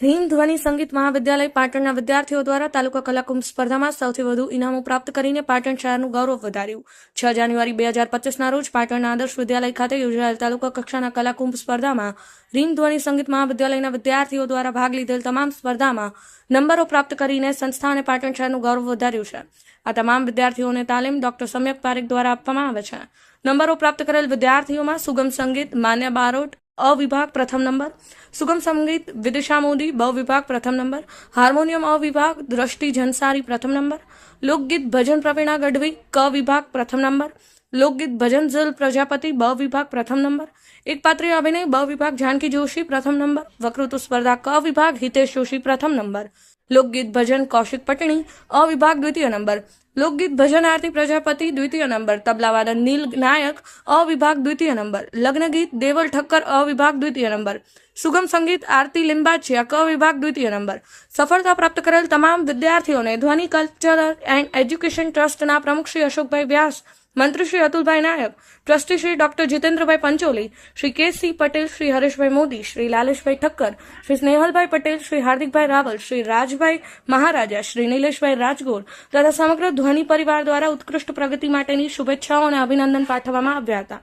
રીમ ધ્વનિ સંગીત મહાવિદ્યાલય પાટણના વિદ્યાર્થીઓ દ્વારા તાલુકા કલાકુંભ સ્પર્ધામાં સૌથી વધુ ઇનામો પ્રાપ્ત કરીને પાટણ શહેરનું ગૌરવ વધાર્યું। 6 જાન્યુઆરી 2025ના રોજ પાટણના આદર્શ વિદ્યાલય ખાતે યોજાયેલ તાલુકા કક્ષાના કલાકુંભ સ્પર્ધામાં રીમ ધ્વનિ સંગીત મહાવિદ્યાલયના વિદ્યાર્થીઓ દ્વારા ભાગ લીધેલ તમામ સ્પર્ધામાં નંબરો પ્રાપ્ત કરીને સંસ્થા અને પાટણ શહેરનું ગૌરવ વધાર્યું છે। આ તમામ વિદ્યાર્થીઓને તાલીમ ડોક્ટર સમ્યક પારેખ દ્વારા આપવામાં આવે છે। નંબરો પ્રાપ્ત કરેલ વિદ્યાર્થીઓમાં સુગમ સંગીત માન્ય બારોટ अ विभाग प्रथम नंबर, सुगम संगीत विदिशा मोदी ब विभाग प्रथम नंबर, हार्मोनियम अ विभाग दृष्टि झंसारी प्रथम नंबर, लोकगीत भजन प्रवीणा गढ़वी क विभाग प्रथम नंबर, लोकगीत भजन जिल प्रजापति ब विभाग प्रथम नंबर, एक पात्रीय अभिनय ब विभाग जानकी जोशी प्रथम नंबर, वक्तृत्व स्पर्धा क विभाग हितेश जोशी प्रथम नंबर, लोकगीत भजन कौशिक पटणी अ विभाग द्वितीय नंबर, लोकगीत भजन आरती प्रजापति द्वितीय नंबर, तबलावादन नील नायक अ विभाग द्वितीय नंबर, लग्न गीत देवल ठक्कर अ विभाग द्वितीय नंबर, सुगम संगीत आरती लिंबाचिया क विभाग द्वितीय नंबर। सफलता प्राप्त करेल तमाम विद्यार्थियों ने ध्वनि कल्चरल एंड एज्युकेशन ट्रस्टना प्रमुख श्री अशोकभाई व्यास, मंत्री Shri Atulbhai Nayak, trustee Shri doctor Jitendrabhai Pancholi, Shri K C. Patel, Shri Hareshbhai Modi, Shri Laleshbhai Thakkar, Shri Snehalbhai Patel, Shri Hardikbhai Raval, Shri Rajbhai Maharaja, Shri Nileshbhai Rajgor तथा समग्र ध्वनि परिवार द्वारा उत्कृष्ट प्रगति माटेनी शुभेच्छाओं અને અભિનંદન પાઠવવામાં આવ્યા હતા।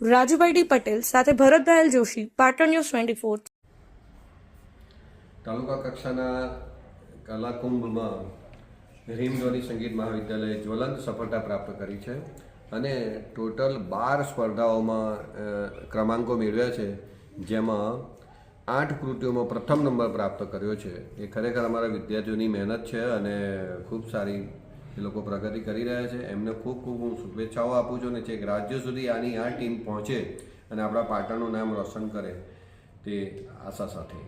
રાજુભાઈ ડી પટેલ સાથે ભરતભાઈ એલ જોશી, પાટણ ન્યૂઝ 24। તાલુકા કક્ષાના કલાકુંભમાં રીમ ધ્વનિ સંગીત મહાવિદ્યાલયે જ્વલંત સફળતા પ્રાપ્ત કરી છે અને ટોટલ 12 સ્પર્ધાઓમાં ક્રમાંકો મેળવ્યા છે, જેમાં 8 કૃતિઓમાં પ્રથમ નંબર પ્રાપ્ત કર્યો છે। એ ખરેખર અમારા વિદ્યાર્થીઓની મહેનત છે અને ખૂબ સારી એ લોકો પ્રગતિ કરી રહ્યા છે। એમને ખૂબ ખૂબ હું શુભેચ્છાઓ આપું છું અને છેક રાજ્ય સુધી આની આ ટીમ પહોંચે અને આપણા પાટણનું નામ રોશન કરે તે આશા સાથે।